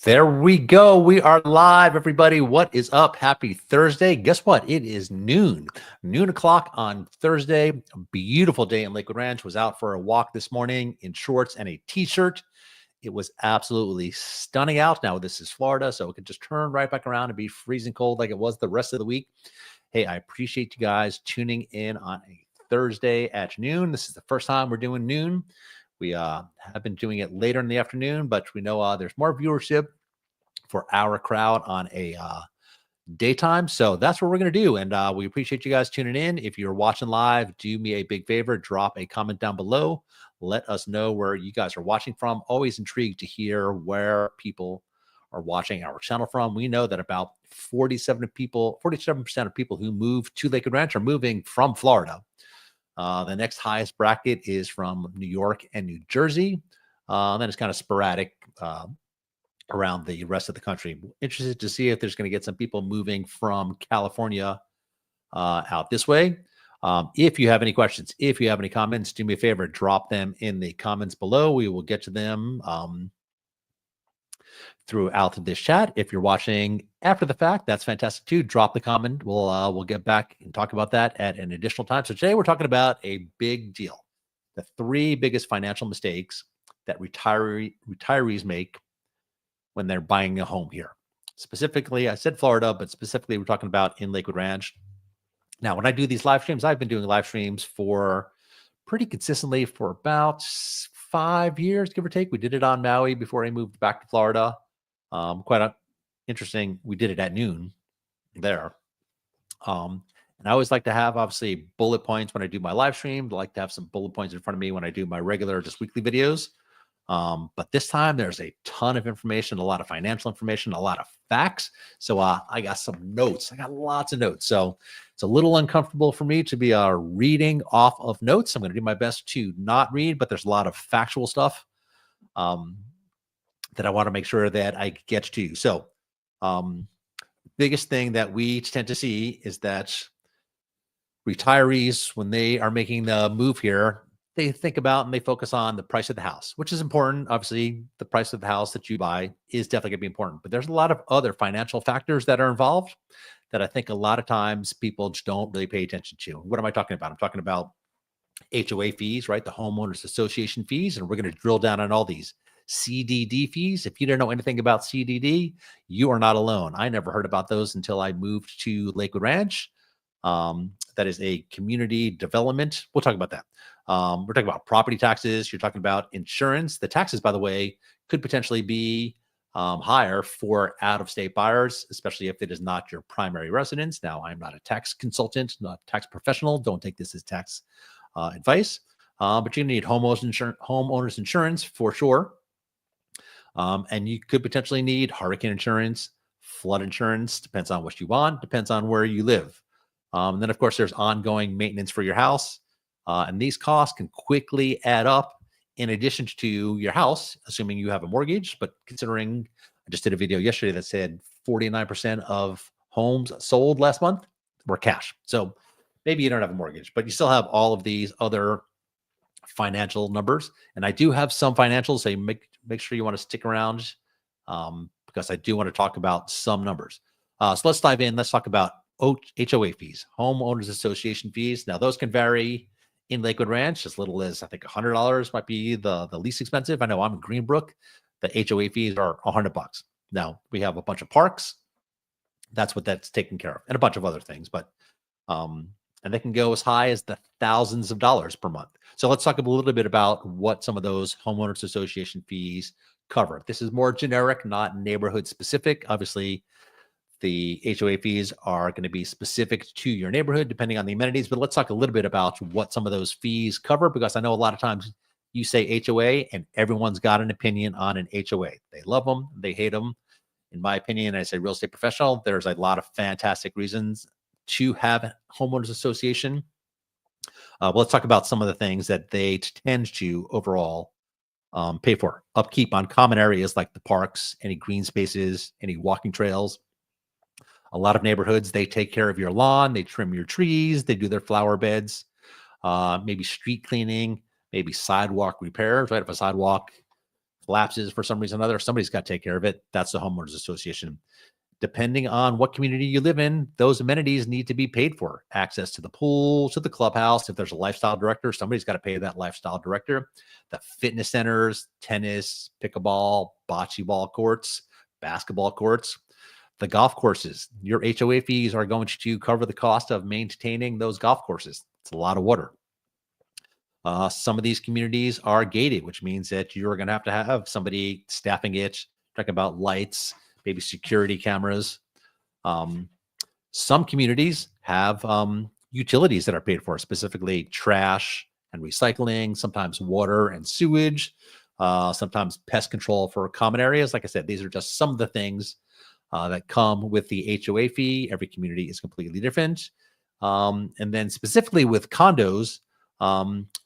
There we go. We are live, everybody. What is up? Happy Thursday. Guess what? It is noon o'clock on Thursday. A beautiful day in Lakewood Ranch. Was out for a walk this morning in shorts and a t-shirt. It was absolutely stunning out. Now, this is Florida, so it could just turn right back around and be freezing cold like it was the rest of the week. Hey, I appreciate you guys tuning in on a Thursday at noon. This is the first time we're doing noon. We have been doing it later in the afternoon, but we know there's more viewership for our crowd on a daytime. So that's what we're going to do. And we appreciate you guys tuning in. If you're watching live, do me a big favor, drop a comment down below. Let us know where you guys are watching from. Always intrigued to hear where people are watching our channel from. We know that about 47% of people who move to Lakewood Ranch are moving from Florida. The next highest bracket is from New York and New Jersey. Then it's kind of sporadic around the rest of the country. Interested to see if there's going to get some people moving from California out this way. If you have any questions, if you have any comments, do me a favor, drop them in the comments below. We will get to them throughout this chat. If you're watching after the fact, that's fantastic too. Drop the comment. We'll get back and talk about that at an additional time. So today we're talking about a big deal. The three biggest financial mistakes that retirees make when they're buying a home here. Specifically, I said Florida, but specifically we're talking about in Lakewood Ranch. Now, when I do these live streams, I've been doing live streams for pretty consistently for about 5 years, give or take. We did it on Maui before I moved back to Florida. Quite interesting. We did it at noon there. And I always like to have, obviously, bullet points when I do my live stream. I like to have some bullet points in front of me when I do my regular, just weekly videos. But this time there's a ton of information, a lot of financial information, a lot of facts. So I got some notes. I got lots of notes. So it's a little uncomfortable for me to be reading off of notes. I'm going to do my best to not read, but there's a lot of factual stuff that I want to make sure that I get to you. So biggest thing that we tend to see is that retirees, when they are making the move here, they think about and they focus on the price of the house, which is important. Obviously, the price of the house that you buy is definitely going to be important, but there's a lot of other financial factors that are involved that I think a lot of times people just don't really pay attention to. What am I talking about? I'm talking about HOA fees, right? The homeowners association fees. And we're going to drill down on all these CDD fees. If you don't know anything about CDD, you are not alone. I never heard about those until I moved to Lakewood Ranch. That is a community development. We'll talk about that. We're talking about property taxes. You're talking about insurance. The taxes, by the way, could potentially be higher for out-of-state buyers, especially if it is not your primary residence. Now, I'm not a tax consultant, not a tax professional. Don't take this as tax advice. But you need homeowners insurance for sure. And you could potentially need hurricane insurance, flood insurance. Depends on what you want. Depends on where you live. And then, of course, there's ongoing maintenance for your house. And these costs can quickly add up in addition to your house, assuming you have a mortgage. But considering I just did a video yesterday that said 49% of homes sold last month were cash. So maybe you don't have a mortgage, but you still have all of these other financial numbers. And I do have some financials, so you make sure you want to stick around because I do want to talk about some numbers. So let's dive in. Let's talk about HOA fees, homeowners association fees. Now, those can vary in Lakewood Ranch as little as, I think, $100 might be the least expensive. I know I'm in Greenbrook. The HOA fees are $100. Now, we have a bunch of parks. That's what that's taken care of, and a bunch of other things. But and they can go as high as the thousands of dollars per month. So let's talk a little bit about what some of those homeowners association fees cover. This is more generic, not neighborhood specific. Obviously, the HOA fees are going to be specific to your neighborhood, depending on the amenities. But let's talk a little bit about what some of those fees cover, because I know a lot of times you say HOA and everyone's got an opinion on an HOA. They love them, they hate them. In my opinion, as a real estate professional, there's a lot of fantastic reasons to have a homeowners association. Well, let's talk about some of the things that they tend to overall pay for. Upkeep on common areas like the parks, any green spaces, any walking trails. A lot of neighborhoods, they take care of your lawn, they trim your trees, they do their flower beds, maybe street cleaning, maybe sidewalk repairs, right? If a sidewalk collapses for some reason or another, somebody's got to take care of it. That's the homeowners association. Depending on what community you live in, those amenities need to be paid for. Access to the pool, to the clubhouse. If there's a lifestyle director, somebody's got to pay that lifestyle director. The fitness centers, tennis, pickleball, bocce ball courts, basketball courts, the golf courses. Your HOA fees are going to cover the cost of maintaining those golf courses. It's a lot of water. Some of these communities are gated, which means that you're going to have somebody staffing it, talking about lights, maybe security cameras. Some communities have utilities that are paid for, specifically trash and recycling, sometimes water and sewage, sometimes pest control for common areas. Like I said, these are just some of the things that come with the HOA fee. Every community is completely different. And then specifically with condos,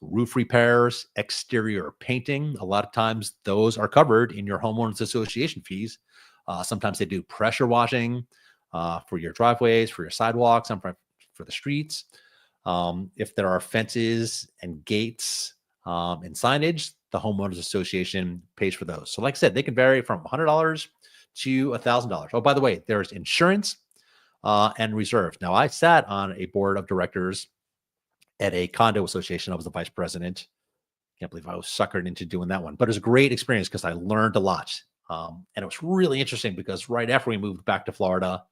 roof repairs, exterior painting, a lot of times those are covered in your homeowners association fees. Sometimes they do pressure washing for your driveways, for your sidewalks, and for the streets. If there are fences and gates and signage, the homeowners association pays for those. So like I said, they can vary from $100 to $1,000. Oh, by the way, there's insurance and reserve. Now, I sat on a board of directors at a condo association. I was the vice president. Can't believe I was suckered into doing that one, but it was a great experience because I learned a lot. And it was really interesting because right after we moved back to Florida,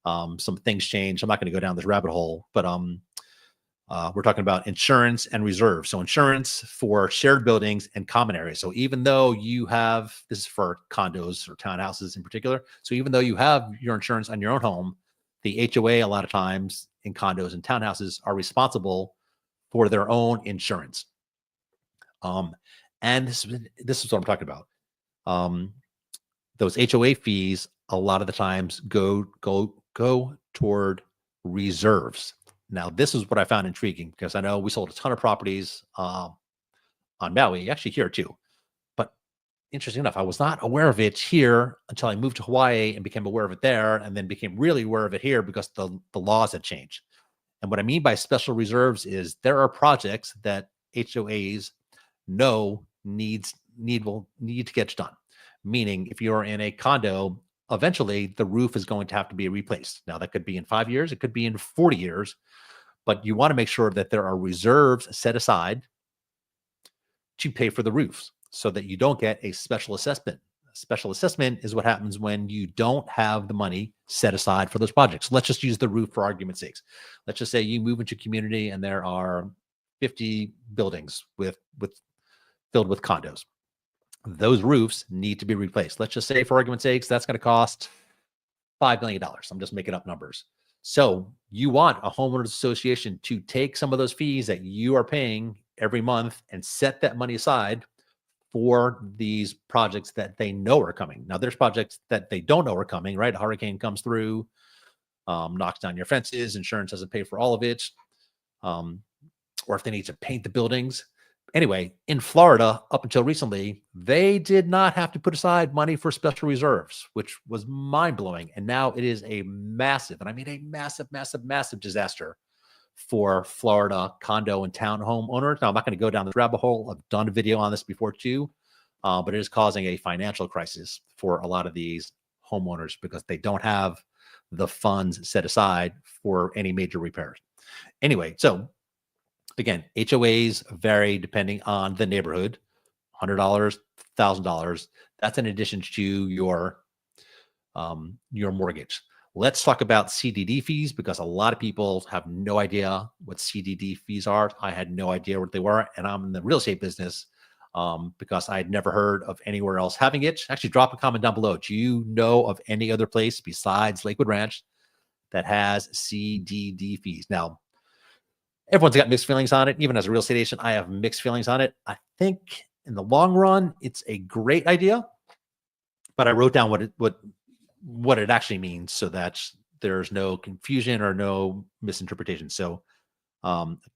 some things changed. I'm not going to go down this rabbit hole, but we're talking about insurance and reserve. So insurance for shared buildings and common areas. So even though you have, this is for condos or townhouses in particular. So even though you have your insurance on your own home, the HOA a lot of times in condos and townhouses are responsible for their own insurance. And this is what I'm talking about. Those HOA fees a lot of the times go toward reserves. Now, this is what I found intriguing because I know we sold a ton of properties on Maui, actually here too. But interesting enough, I was not aware of it here until I moved to Hawaii and became aware of it there, and then became really aware of it here because the laws had changed. And what I mean by special reserves is there are projects that HOAs know need to get done. Meaning, if you're in a condo, eventually the roof is going to have to be replaced. Now, that could be in 5 years, it could be in 40 years, but you want to make sure that there are reserves set aside to pay for the roofs so that you don't get a special assessment. A special assessment is what happens when you don't have the money set aside for those projects. Let's just use the roof for argument's sake. Let's just say you move into a community and there are 50 buildings filled with condos. Those roofs need to be replaced. Let's just say, for argument's sake, that's going to cost $5 million. I'm just making up numbers. So you want a homeowners association to take some of those fees that you are paying every month and set that money aside for these projects that they know are coming. Now, there's projects that they don't know are coming, right? A hurricane comes through, knocks down your fences, insurance doesn't pay for all of it, or if they need to paint the buildings. Anyway, in Florida, up until recently, they did not have to put aside money for special reserves, which was mind-blowing. And now it is a massive, and I mean a massive, massive, massive disaster for Florida condo and townhome owners. Now, I'm not going to go down this rabbit hole. I've done a video on this before too, but it is causing a financial crisis for a lot of these homeowners because they don't have the funds set aside for any major repairs. Anyway, so again, HOAs vary depending on the neighborhood. $100, $1,000. That's in addition to your mortgage. Let's talk about CDD fees because a lot of people have no idea what CDD fees are. I had no idea what they were, and I'm in the real estate business because I had never heard of anywhere else having it. Actually, drop a comment down below. Do you know of any other place besides Lakewood Ranch that has CDD fees? Now, everyone's got mixed feelings on it. Even as a real estate agent, I have mixed feelings on it. I think in the long run, it's a great idea, but I wrote down what it actually means so that there's no confusion or no misinterpretation. So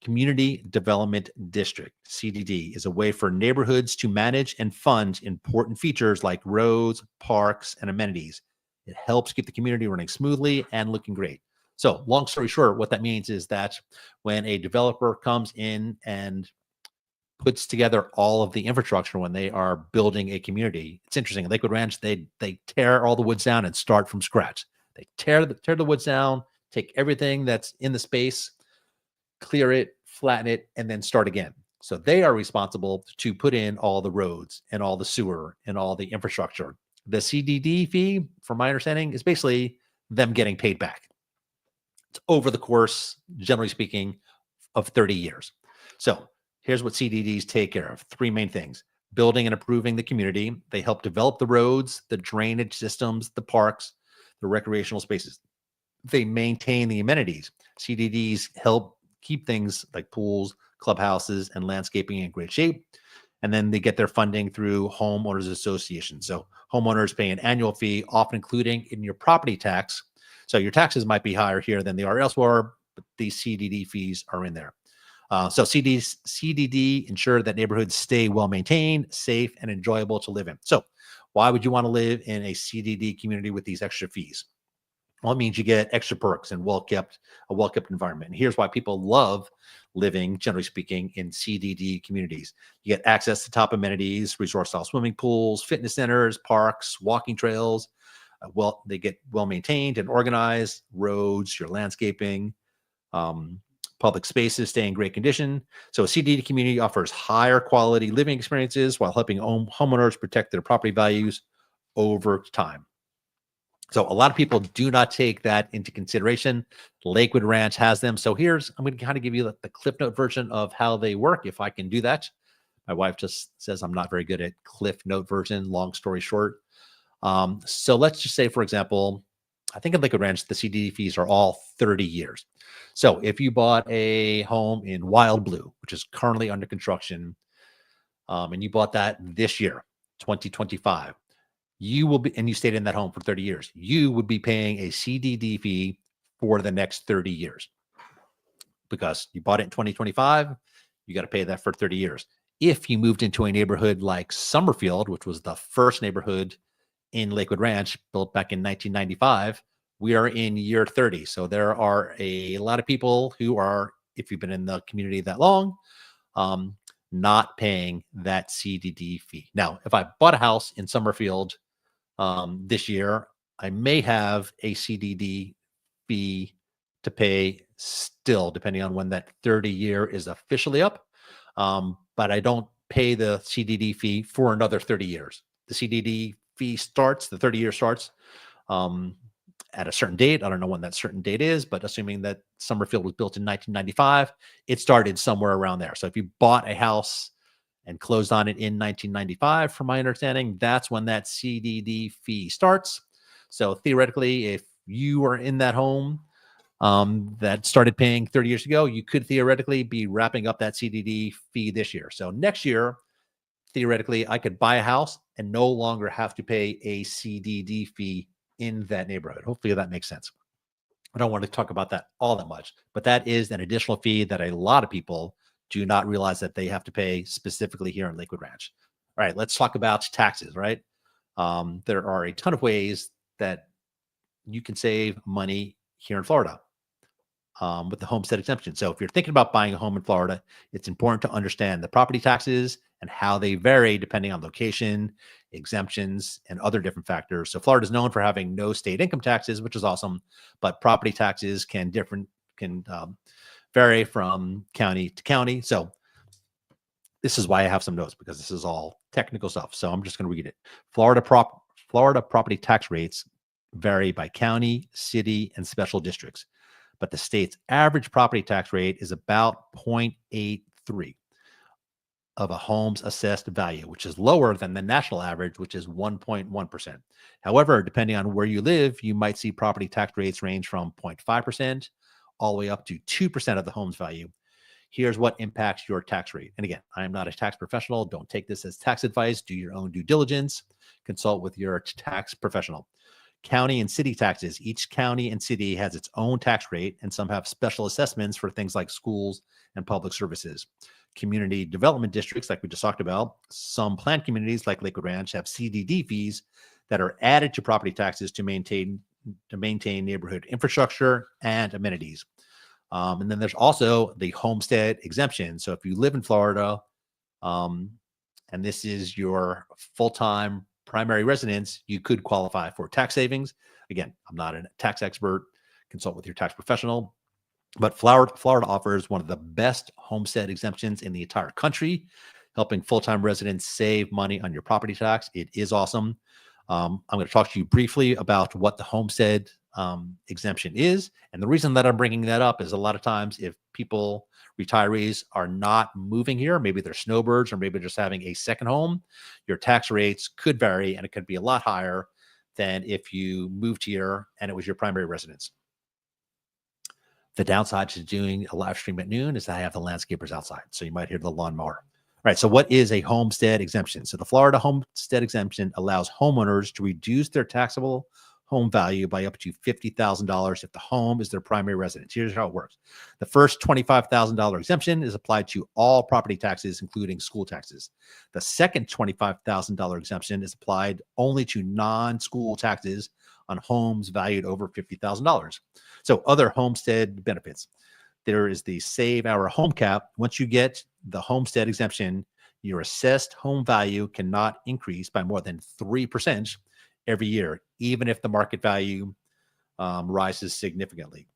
community development district, CDD, is a way for neighborhoods to manage and fund important features like roads, parks, and amenities. It helps keep the community running smoothly and looking great. So long story short, what that means is that when a developer comes in and puts together all of the infrastructure when they are building a community. It's interesting. Lakewood Ranch, they tear all the woods down and start from scratch. They tear the woods down, take everything that's in the space, clear it, flatten it, and then start again. So they are responsible to put in all the roads and all the sewer and all the infrastructure. The CDD fee, from my understanding, is basically them getting paid back. It's over the course, generally speaking, of 30 years. So here's what CDDs take care of. Three main things: building and improving the community. They help develop the roads, the drainage systems, the parks, the recreational spaces. They maintain the amenities. CDDs help keep things like pools, clubhouses, and landscaping in great shape. And then they get their funding through homeowners associations. So homeowners pay an annual fee, often including in your property tax. So your taxes might be higher here than they are elsewhere, but these CDD fees are in there. So CDD ensure that neighborhoods stay well maintained, safe, and enjoyable to live in. So why would you want to live in a CDD community with these extra fees? Well, it means you get extra perks and a well-kept environment. And here's why people love living, generally speaking, in CDD communities. You get access to top amenities, resort-style swimming pools, fitness centers, parks, walking trails. They get well-maintained and organized. Roads, your landscaping, public spaces stay in great condition. So a CDD community offers higher quality living experiences while helping homeowners protect their property values over time. So a lot of people do not take that into consideration. Lakewood Ranch has them. So I'm going to kind of give you the Cliff Note version of how they work, if I can do that. My wife just says I'm not very good at Cliff Note version, long story short. So let's just say, for example, I think at Lakewood Ranch, the CDD fees are all 30 years. So if you bought a home in Wild Blue, which is currently under construction, and you bought that this year, 2025, and you stayed in that home for 30 years, you would be paying a CDD fee for the next 30 years because you bought it in 2025. You got to pay that for 30 years. If you moved into a neighborhood like Summerfield, which was the first neighborhood in Lakewood Ranch, built back in 1995, we are in year 30. So there are a lot of people who are, if you've been in the community that long, not paying that CDD fee. Now, if I bought a house in Summerfield this year, I may have a CDD fee to pay still, depending on when that 30 year is officially up. But I don't pay the CDD fee for another 30 years. The CDD fee starts, the 30 year starts at a certain date. I don't know when that certain date is, but assuming that Summerfield was built in 1995, it started somewhere around there. So if you bought a house and closed on it in 1995, from my understanding, that's when that CDD fee starts. So theoretically, if you are in that home that started paying 30 years ago, you could theoretically be wrapping up that CDD fee this year. So next year, theoretically, I could buy a house and no longer have to pay a CDD fee in that neighborhood. Hopefully that makes sense. I don't want to talk about that all that much, but that is an additional fee that a lot of people do not realize that they have to pay specifically here in Lakewood Ranch. All right, let's talk about taxes, right? There are a ton of ways that you can save money here in Florida with the homestead exemption. So if you're thinking about buying a home in Florida, it's important to understand the property taxes and how they vary depending on location, exemptions, and other different factors. So Florida is known for having no state income taxes, which is awesome, but property taxes can vary from county to county. So this is why I have some notes, because this is all technical stuff. So I'm just going to read it. Florida property tax rates vary by county, city, and special districts, but the state's average property tax rate is about 0.83 of a home's assessed value, which is lower than the national average, which is 1.1%. However, depending on where you live, you might see property tax rates range from 0.5% all the way up to 2% of the home's value. Here's what impacts your tax rate. And again, I am not a tax professional. Don't take this as tax advice. Do your own due diligence. Consult with your tax professional. County and city taxes. Each county and city has its own tax rate, and some have special assessments for things like schools and public services. Community development districts, like we just talked about, some planned communities like Lakewood Ranch have CDD fees that are added to property taxes to maintain neighborhood infrastructure and amenities. And then there's also the homestead exemption. So if you live in Florida, and this is your full-time primary residence, you could qualify for tax savings. Again, I'm not a tax expert. Consult with your tax professional. But Florida offers one of the best homestead exemptions in the entire country, helping full-time residents save money on your property tax. It is awesome. I'm going to talk to you briefly about what the homestead exemption is. And the reason that I'm bringing that up is a lot of times if retirees are not moving here, maybe they're snowbirds or maybe just having a second home, your tax rates could vary and it could be a lot higher than if you moved here and it was your primary residence. The downside to doing a live stream at noon is that I have the landscapers outside, so you might hear the lawnmower. All right, so what is a homestead exemption? So the Florida homestead exemption allows homeowners to reduce their taxable home value by up to $50,000 if the home is their primary residence. Here's how it works. The first $25,000 exemption is applied to all property taxes, including school taxes. The second $25,000 exemption is applied only to non-school taxes on homes valued over $50,000. So other homestead benefits. There is the Save Our Home Cap. Once you get the homestead exemption, your assessed home value cannot increase by more than 3% every year, even if the market value rises significantly.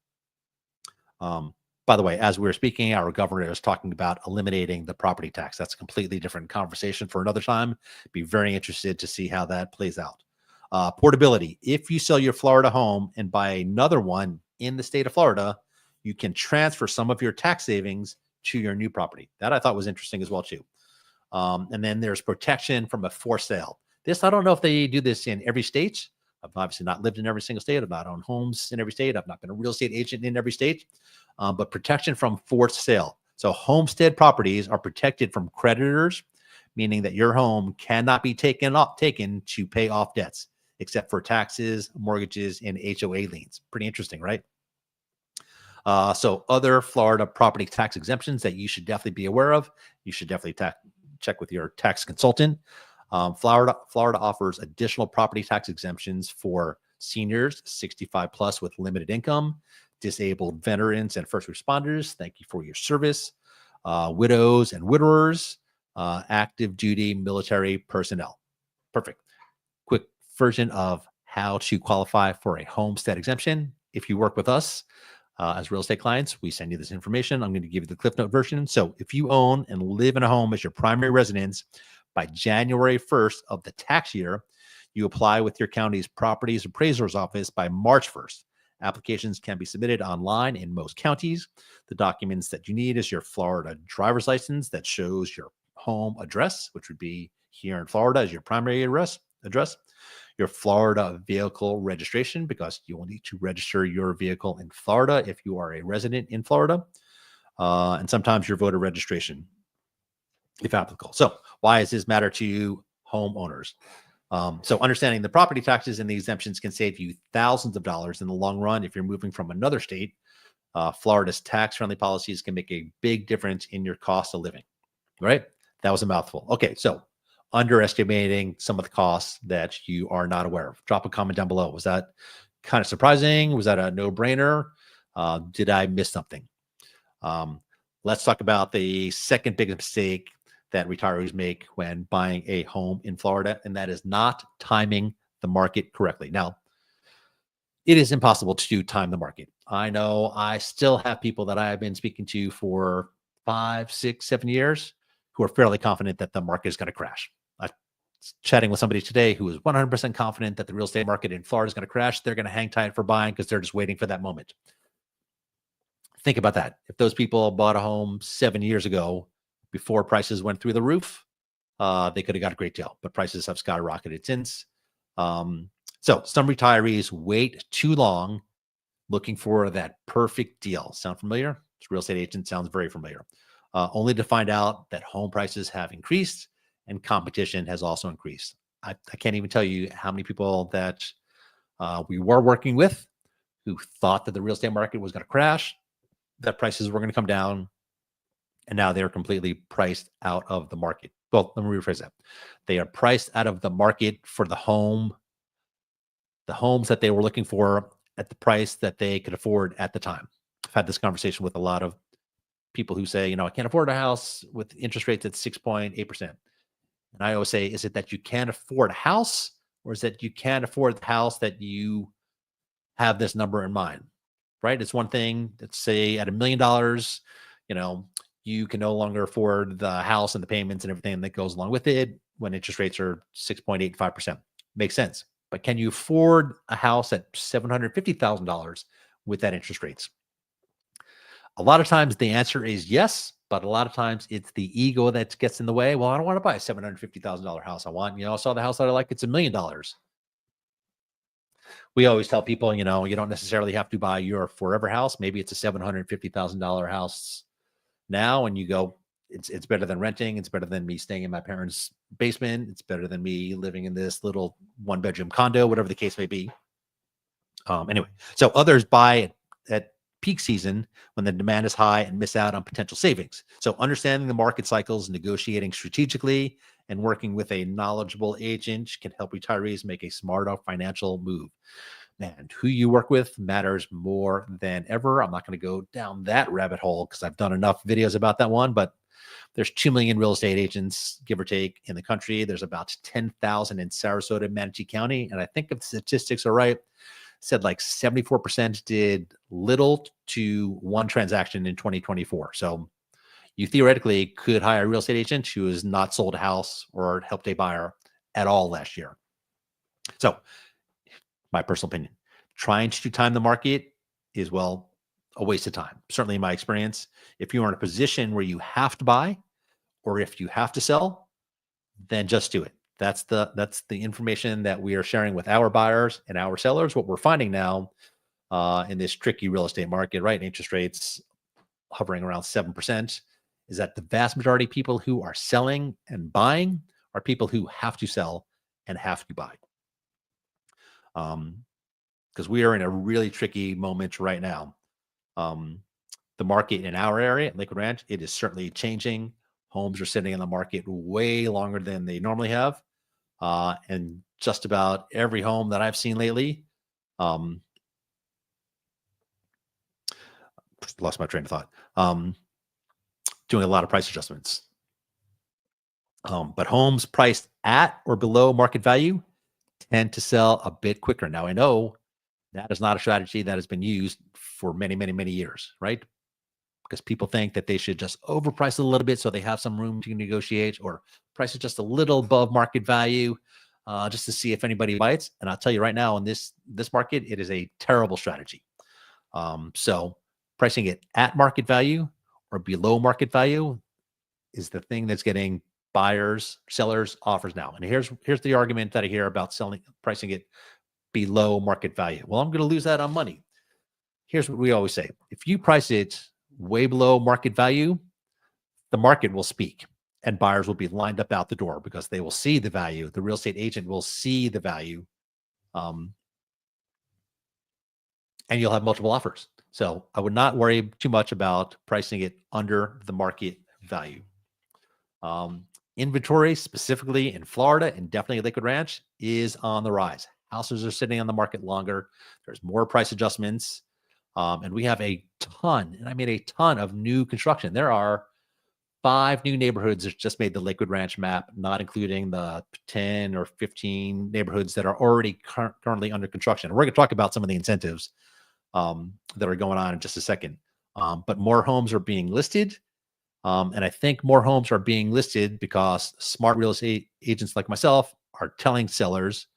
By the way, as we were speaking, our governor is talking about eliminating the property tax. That's a completely different conversation for another time. Be very interested to see how that plays out. Portability. If you sell your Florida home and buy another one in the state of Florida, you can transfer some of your tax savings to your new property. That I thought was interesting as well too. And then there's protection from a forced sale. This, I don't know if they do this in every state. I've obviously not lived in every single state. I've not owned homes in every state. I've not been a real estate agent in every state. But protection from forced sale. So homestead properties are protected from creditors, meaning that your home cannot be taken to pay off debts, except for taxes, mortgages, and HOA liens. Pretty interesting, right? So other Florida property tax exemptions that you should definitely be aware of. You should definitely check with your tax consultant. Florida offers additional property tax exemptions for seniors 65 plus with limited income, disabled veterans and first responders. Thank you for your service. Widows and widowers, active duty military personnel. Perfect. Quick version of how to qualify for a homestead exemption. If you work with us as real estate clients, we send you this information. I'm going to give you the Cliff Note version. So if you own and live in a home as your primary residence by January 1st of the tax year, you apply with your county's properties appraiser's office by March 1st. Applications can be submitted online in most counties. The documents that you need is your Florida driver's license that shows your home address, which would be here in Florida as your primary address, your Florida vehicle registration, because you will need to register your vehicle in Florida if you are a resident in Florida, and sometimes your voter registration, if applicable. So why does this matter to you homeowners? So understanding the property taxes and the exemptions can save you thousands of dollars in the long run. If you're moving from another state, Florida's tax-friendly policies can make a big difference in your cost of living, right? That was a mouthful. Okay, so underestimating some of the costs that you are not aware of. Drop a comment down below. Was that kind of surprising? Was that a no-brainer? Did I miss something? Let's talk about the second biggest mistake that retirees make when buying a home in Florida, and that is not timing the market correctly. Now, it is impossible to time the market. I know I still have people that I have been speaking to for 5, 6, 7 years who are fairly confident that the market is going to crash. I was chatting with somebody today who is 100% confident that the real estate market in Florida is going to crash. They're going to hang tight for buying because they're just waiting for that moment. Think about that. If those people bought a home 7 years ago, before prices went through the roof, they could have got a great deal, but prices have skyrocketed since. So some retirees wait too long looking for that perfect deal. Sound familiar? It's real estate agent sounds very familiar. Only to find out that home prices have increased and competition has also increased. I can't even tell you how many people that we were working with who thought that the real estate market was going to crash, that prices were going to come down, and now they're completely priced out of the market. Well, let me rephrase that. They are priced out of the market for the homes that they were looking for at the price that they could afford at the time. I've had this conversation with a lot of people who say, I can't afford a house with interest rates at 6.8%. And I always say, is it that you can't afford a house, or is that you can't afford the house that you have this number in mind, right? It's one thing, let's say at $1 million, you know, you can no longer afford the house and the payments and everything that goes along with it when interest rates are 6.85%. Makes sense. But can you afford a house at $750,000 with that interest rates? A lot of times the answer is yes, but a lot of times it's the ego that gets in the way. Well, I don't want to buy a $750,000 house. I saw the house that I like, it's $1 million. We always tell people, you don't necessarily have to buy your forever house. Maybe it's a $750,000 house now, and you go, it's better than renting. It's better than me staying in my parents' basement. It's better than me living in this little 1-bedroom condo, whatever the case may be. Anyway, so others buy at peak season when the demand is high and miss out on potential savings. So understanding the market cycles, negotiating strategically, and working with a knowledgeable agent can help retirees make a smarter financial move. And who you work with matters more than ever. I'm not going to go down that rabbit hole because I've done enough videos about that one, but there's 2 million real estate agents, give or take, in the country. There's about 10,000 in Sarasota, Manatee County. And I think if the statistics are right, said like 74% did little to one transaction in 2024. So you theoretically could hire a real estate agent who has not sold a house or helped a buyer at all last year. So my personal opinion, trying to time the market is, well, a waste of time. Certainly in my experience, if you are in a position where you have to buy or if you have to sell, then just do it. That's the information that we are sharing with our buyers and our sellers. What we're finding now in this tricky real estate market, right? Interest rates hovering around 7%, is that the vast majority of people who are selling and buying are people who have to sell and have to buy. Because we are in a really tricky moment right now. The market in our area at Lakewood Ranch, it is certainly changing. Homes are sitting in the market way longer than they normally have. And just about every home that I've seen lately, lost my train of thought, doing a lot of price adjustments. But homes priced at or below market value tend to sell a bit quicker. Now, I know that is not a strategy that has been used for many, many, many years, right? Because people think that they should just overprice it a little bit so they have some room to negotiate, or price it just a little above market value just to see if anybody bites. And I'll tell you right now, in this market, it is a terrible strategy. So pricing it at market value or below market value is the thing that's getting buyers, sellers offers now. And here's the argument that I hear about pricing it below market value. Well, I'm going to lose that on money. Here's what we always say. If you price it way below market value, the market will speak and buyers will be lined up out the door because they will see the value. The real estate agent will see the value. And you'll have multiple offers. So I would not worry too much about pricing it under the market value. Inventory, specifically in Florida and definitely Lakewood Ranch, is on the rise. Houses are sitting on the market longer. There's more price adjustments. And we have a ton, and I mean a ton of new construction. There are 5 new neighborhoods that just made the Lakewood Ranch map, not including the 10 or 15 neighborhoods that are already currently under construction. We're going to talk about some of the incentives that are going on in just a second. But more homes are being listed. And I think more homes are being listed because smart real estate agents like myself are telling sellers,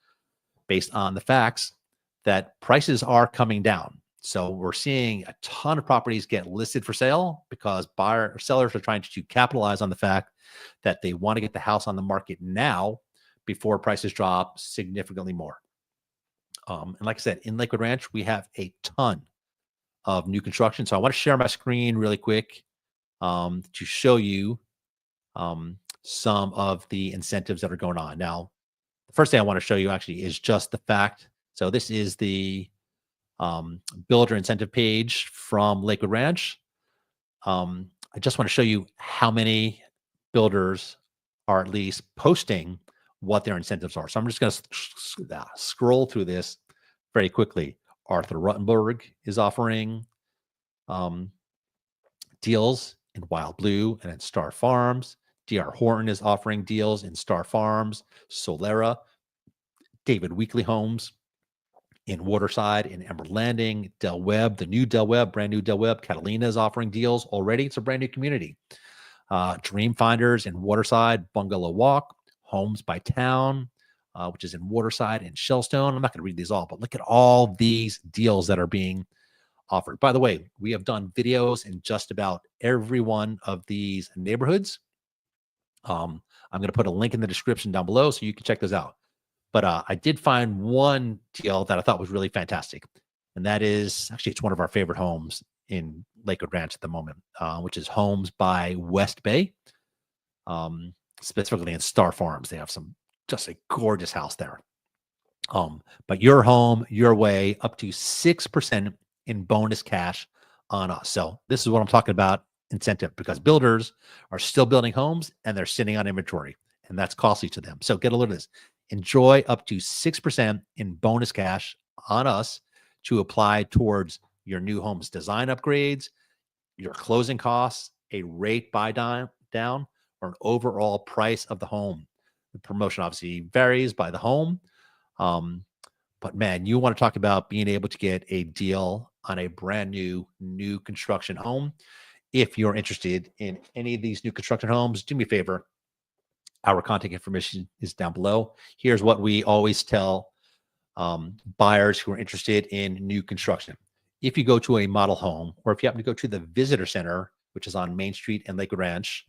based on the facts, that prices are coming down. So we're seeing a ton of properties get listed for sale because sellers are trying to capitalize on the fact that they want to get the house on the market now before prices drop significantly more. And like I said, in Lakewood Ranch, we have a ton of new construction. So I want to share my screen really quick to show you some of the incentives that are going on. Now, the first thing I want to show you actually is just the fact. So this is the builder incentive page from Lakewood Ranch. I just want to show you how many builders are at least posting what their incentives are. So I'm just going to scroll through this very quickly. Arthur Ruttenberg is offering deals in Wild Blue and in Star Farms. DR Horton is offering deals in Star Farms, Solera, David Weekly Homes in Waterside, in Emerald Landing, Del Webb, the new Del Webb, brand new Del Webb. Catalina is offering deals already. It's a brand new community. Dream Finders in Waterside, Bungalow Walk, Homes by Town, which is in Waterside and Shellstone. I'm not going to read these all, but look at all these deals that are being offered. By the way, we have done videos in just about every one of these neighborhoods. I'm going to put a link in the description down below so you can check those out. But I did find one deal that I thought was really fantastic. And that is actually, it's one of our favorite homes in Lakewood Ranch at the moment, which is Homes by West Bay, specifically in Star Farms. They have just a gorgeous house there. But your home, your way, up to 6% in bonus cash on us. So this is what I'm talking about, incentive, because builders are still building homes and they're sitting on inventory, and that's costly to them. So get a look at this. Enjoy up to 6% in bonus cash on us to apply towards your new home's design upgrades, your closing costs, a rate buy down, or an overall price of the home. The promotion obviously varies by the home. But man, you want to talk about being able to get a deal on a brand new construction home. If you're interested in any of these new construction homes, do me a favor. Our contact information is down below. Here's what we always tell buyers who are interested in new construction. If you go to a model home, or if you happen to go to the visitor center, which is on Main Street and Lakewood Ranch,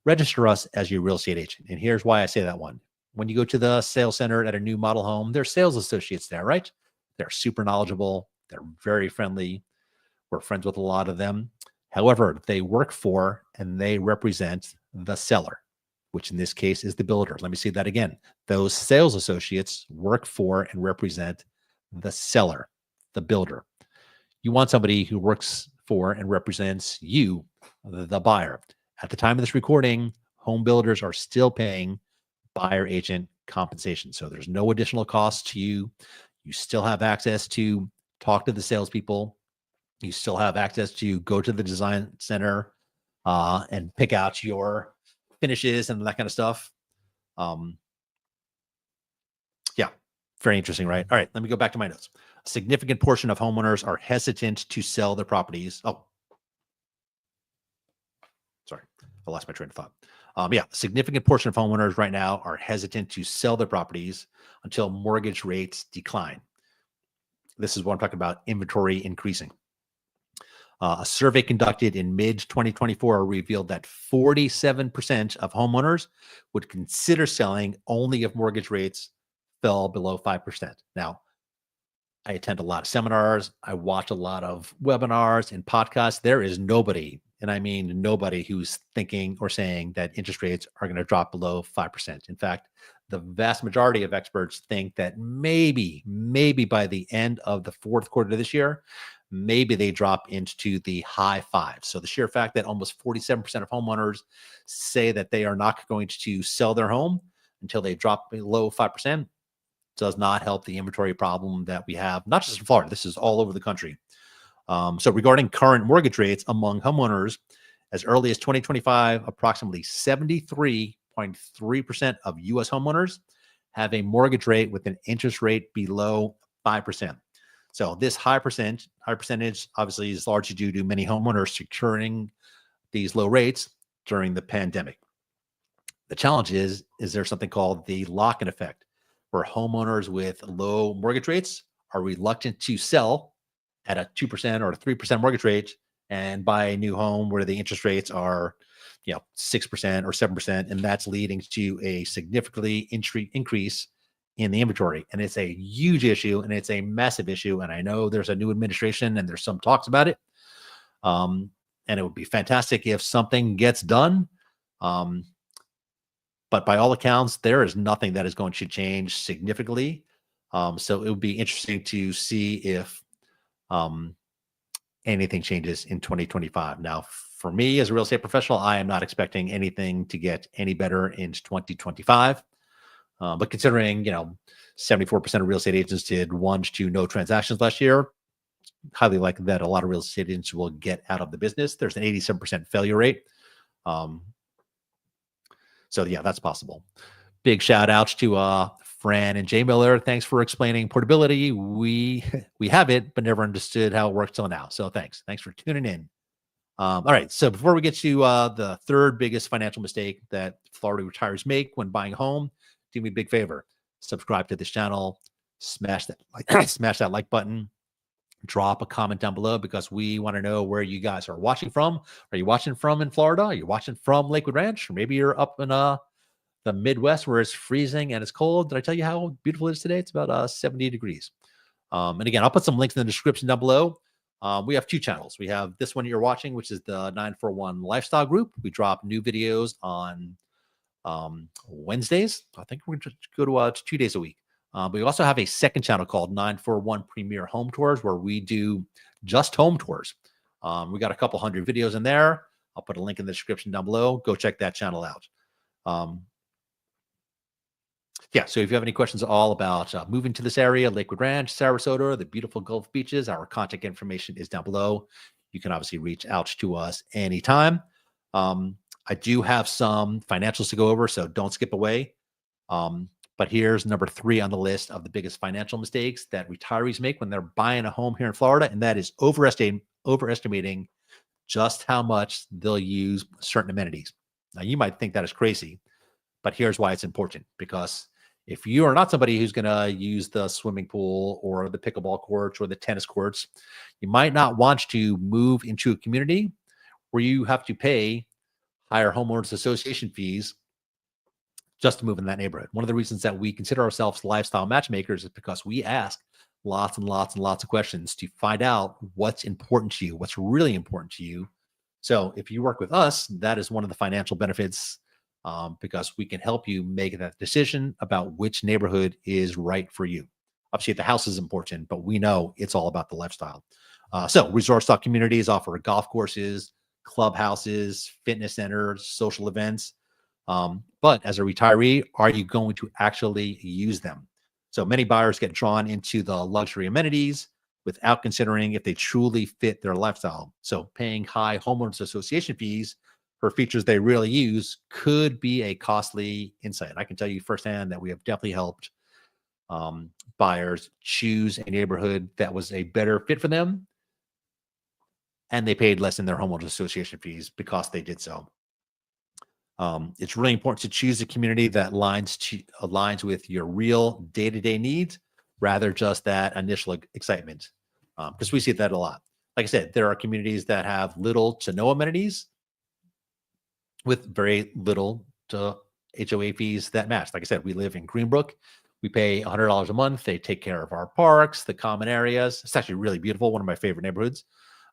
register us as your real estate agent. And here's why I say that one. When you go to the sales center at a new model home, there's sales associates there, right? They're super knowledgeable. They're very friendly. We're friends with a lot of them. However, they work for and they represent the seller, which in this case is the builder. Let me say that again. Those sales associates work for and represent the seller, the builder. You want somebody who works for and represents you, the buyer. At the time of this recording, home builders are still paying buyer agent compensation. So there's no additional cost to you. You still have access to talk to the salespeople. You still have access to go to the design center and pick out your finishes and that kind of stuff. Yeah, very interesting, right? All right, let me go back to my notes. A significant portion of homeowners are hesitant to sell their properties. Oh, sorry, I lost my train of thought. Yeah, a significant portion of homeowners right now are hesitant to sell their properties until mortgage rates decline. This is what I'm talking about, inventory increasing. A survey conducted in mid-2024 revealed that 47% of homeowners would consider selling only if mortgage rates fell below 5%. Now, I attend a lot of seminars. I watch a lot of webinars and podcasts. There is nobody, and I mean nobody, who's thinking or saying that interest rates are going to drop below 5%. In fact, the vast majority of experts think that maybe by the end of the fourth quarter of this year, maybe they drop into the high fives. So the sheer fact that almost 47% of homeowners say that they are not going to sell their home until they drop below 5% does not help the inventory problem that we have, not just in Florida. This is all over the country. So regarding current mortgage rates among homeowners, as early as 2025, approximately 73.3% of U.S. homeowners have a mortgage rate with an interest rate below 5%. So this high percentage obviously is largely due to many homeowners securing these low rates during the pandemic. The challenge is there something called the lock-in effect, where homeowners with low mortgage rates are reluctant to sell at a 2% or a 3% mortgage rate and buy a new home where the interest rates are 6% or 7%, and that's leading to a significantly increase in the inventory. And it's a huge issue, and it's a massive issue. And I know there's a new administration and there's some talks about it. And it would be fantastic if something gets done. But by all accounts, there is nothing that is going to change significantly. So it would be interesting to see if anything changes in 2025. Now, for me as a real estate professional, I am not expecting anything to get any better in 2025. But considering, 74% of real estate agents did 1 to no transactions last year, highly likely that a lot of real estate agents will get out of the business. There's an 87% failure rate. So yeah, that's possible. Big shout outs to Fran and Jay Miller. Thanks for explaining portability. We have it, but never understood how it works till now. So thanks for tuning in. All right. So before we get to the third biggest financial mistake that Florida retirees make when buying a home, do me a big favor: subscribe to this channel, smash that smash that like button, drop a comment down below because we want to know where you guys are watching from. Are you watching from in Florida? Are you watching from Lakewood Ranch? Or maybe you're up in the Midwest where it's freezing and it's cold. Did I tell you how beautiful it is today? It's about 70 degrees. And again, I'll put some links in the description down below. We have two channels. We have this one you're watching, which is the 941 Lifestyle Group. We drop new videos on Wednesdays. I think we're going to go to 2 days a week. But we also have a second channel called 941 Premier Home Tours, where we do just home tours. We got a couple hundred videos in there. I'll put a link in the description down below. Go check that channel out. Yeah, so if you have any questions at all about moving to this area, Lakewood Ranch, Sarasota, the beautiful Gulf beaches, our contact information is down below. You can obviously reach out to us anytime. I do have some financials to go over, so don't skip away. But here's number 3 on the list of the biggest financial mistakes that retirees make when they're buying a home here in Florida, and that is overestimating just how much they'll use certain amenities. Now, you might think that is crazy, but here's why it's important. Because if you are not somebody who's going to use the swimming pool or the pickleball courts or the tennis courts, you might not want to move into a community where you have to pay higher homeowners association fees just to move in that neighborhood. One of the reasons that we consider ourselves lifestyle matchmakers is because we ask lots and lots and lots of questions to find out what's important to you, what's really important to you. So if you work with us, that is one of the financial benefits, because we can help you make that decision about which neighborhood is right for you. Obviously, the house is important, but we know it's all about the lifestyle. So resort style communities offer golf courses, clubhouses, fitness centers, social events. But as a retiree, are you going to actually use them? So many buyers get drawn into the luxury amenities without considering if they truly fit their lifestyle. So paying high homeowners association fees for features they really use could be a costly insight. I can tell you firsthand that we have definitely helped buyers choose a neighborhood that was a better fit for them, and they paid less in their homeowners association fees because they did so. It's really important to choose a community that aligns with your real day-to-day needs, rather just that initial excitement. Because we see that a lot. Like I said, there are communities that have little to no amenities with very little to HOA fees that match. Like I said, we live in Greenbrook. We pay $100 a month. They take care of our parks, the common areas. It's actually really beautiful. One of my favorite neighborhoods.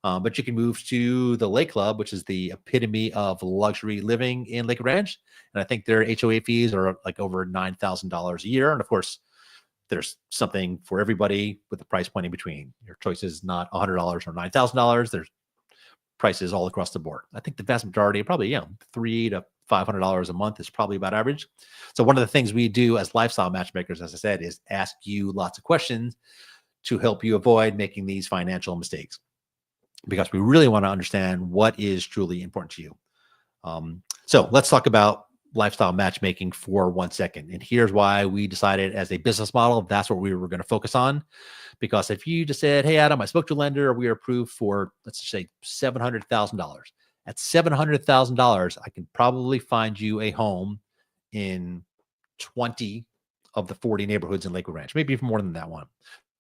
But you can move to the Lake Club, which is the epitome of luxury living in Lakewood Ranch. And I think their HOA fees are like over $9,000 a year. And of course, there's something for everybody with the price point in between. Your choice is not $100 or $9,000. There's prices all across the board. I think the vast majority, probably, $300 to $500 a month is probably about average. So one of the things we do as lifestyle matchmakers, as I said, is ask you lots of questions to help you avoid making these financial mistakes, because we really want to understand what is truly important to you. So let's talk about lifestyle matchmaking for 1 second. And here's why we decided as a business model, that's what we were going to focus on. Because if you just said, hey, Adam, I spoke to a lender, we are approved for, let's just say $700,000. At $700,000, I can probably find you a home in 20 of the 40 neighborhoods in Lakewood Ranch, maybe even more than that one.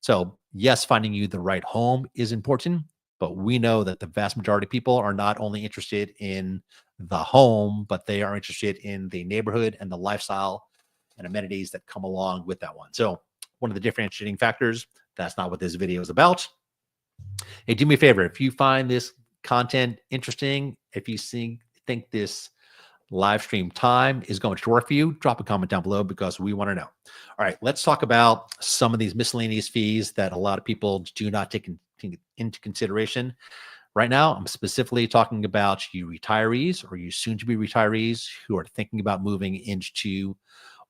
So yes, finding you the right home is important, but we know that the vast majority of people are not only interested in the home, but they are interested in the neighborhood and the lifestyle and amenities that come along with that one. So one of the differentiating factors, that's not what this video is about. Hey, do me a favor. If you find this content interesting, if you think this live stream time is going to work for you, drop a comment down below because we want to know. All right, let's talk about some of these miscellaneous fees that a lot of people do not take into consideration. Right now, I'm specifically talking about you retirees or you soon-to-be retirees who are thinking about moving into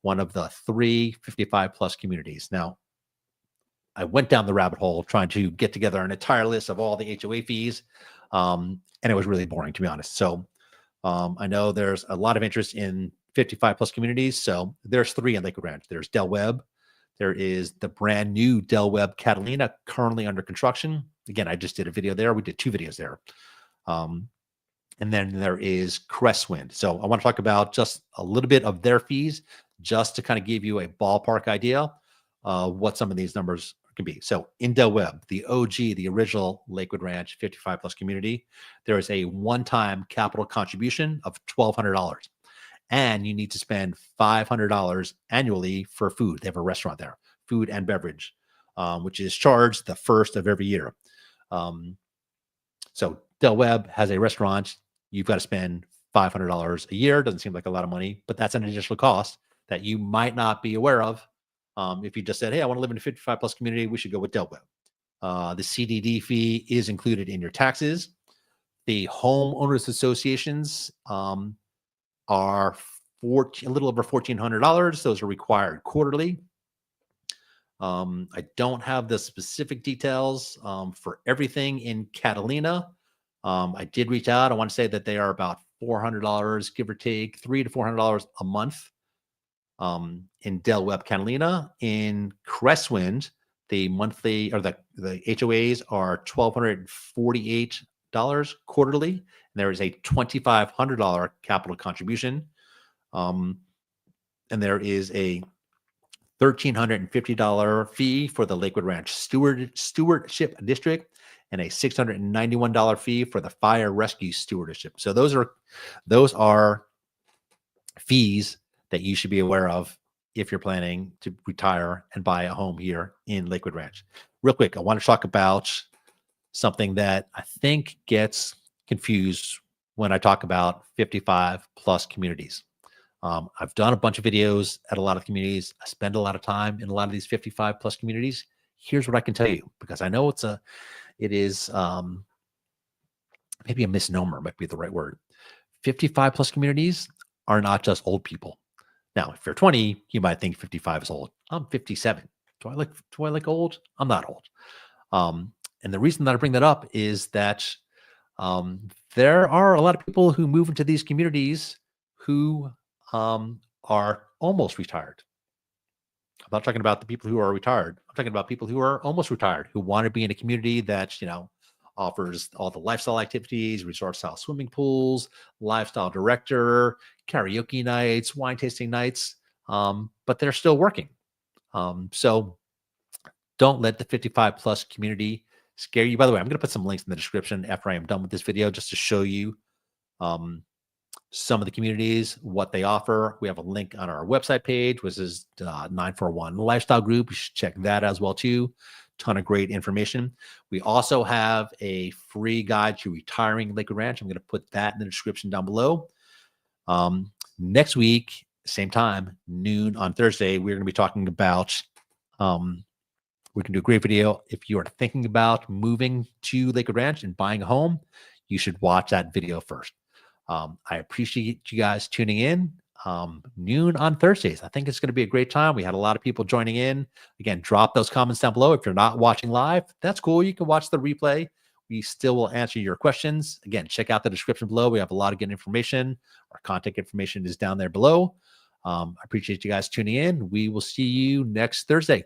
one of the 3 55-plus communities. Now, I went down the rabbit hole trying to get together an entire list of all the HOA fees. And it was really boring, to be honest. So I know there's a lot of interest in 55 plus communities. So there's 3 in Lakewood Ranch. There's Del Webb. There is the brand new Del Webb Catalina currently under construction. Again, I just did a video there. We did 2 videos there. And then there is Crestwind. So I want to talk about just a little bit of their fees, just to kind of give you a ballpark idea what some of these numbers can be. So in Del Webb, the OG, the original Lakewood Ranch 55 plus community, there is a one-time capital contribution of $1,200. And you need to spend $500 annually for food. They have a restaurant there, food and beverage, which is charged the first of every year. So Del Webb has a restaurant. You've got to spend $500 a year. Doesn't seem like a lot of money, but that's an additional cost that you might not be aware of. If you just said, hey, I want to live in a 55 plus community, we should go with Del Webb. The CDD fee is included in your taxes. The homeowners associations are a little over $1,400. Those are required quarterly. I don't have the specific details for everything in Catalina. I did reach out. I want to say that they are about $400, give or take, $300 to $400 a month. In Del Webb Catalina. In Crestwind, the monthly or the HOAs are $1,248 quarterly. And there is a $2,500 capital contribution. And there is a $1,350 fee for the Lakewood Ranch Stewardship District and a $691 fee for the Fire Rescue Stewardship. So those are fees that you should be aware of if you're planning to retire and buy a home here in Lakewood Ranch. Real quick, I want to talk about something that I think gets confused when I talk about 55 plus communities. I've done a bunch of videos at a lot of communities. I spend a lot of time in a lot of these 55 plus communities. Here's what I can tell you, because I know it is maybe a misnomer might be the right word. 55 plus communities are not just old people. Now, if you're 20, you might think 55 is old. I'm 57. Do I look old? I'm not old. And the reason that I bring that up is that there are a lot of people who move into these communities who are almost retired. I'm not talking about the people who are retired. I'm talking about people who are almost retired, who want to be in a community that, offers all the lifestyle activities, resort style swimming pools, lifestyle director, karaoke nights, wine tasting nights, but they're still working. So don't let the 55 plus community scare you. By the way, I'm going to put some links in the description after I am done with this video, just to show you some of the communities, what they offer. We have a link on our website page, which is 941 Lifestyle Group. You should check that as well too. Ton of great information. We also have a free guide to retiring Lakewood Ranch. I'm going to put that in the description down below. Next week, same time, noon on Thursday, we're going to be talking about, we can do a great video. If you are thinking about moving to Lakewood Ranch and buying a home, you should watch that video first. I appreciate you guys tuning in. Noon on Thursdays. I think it's going to be a great time. We had a lot of people joining in. Again, drop those comments down below. If you're not watching live, that's cool. You can watch the replay. We still will answer your questions. Again, check out the description below. We have a lot of good information. Our contact information is down there below. I appreciate you guys tuning in. We will see you next Thursday.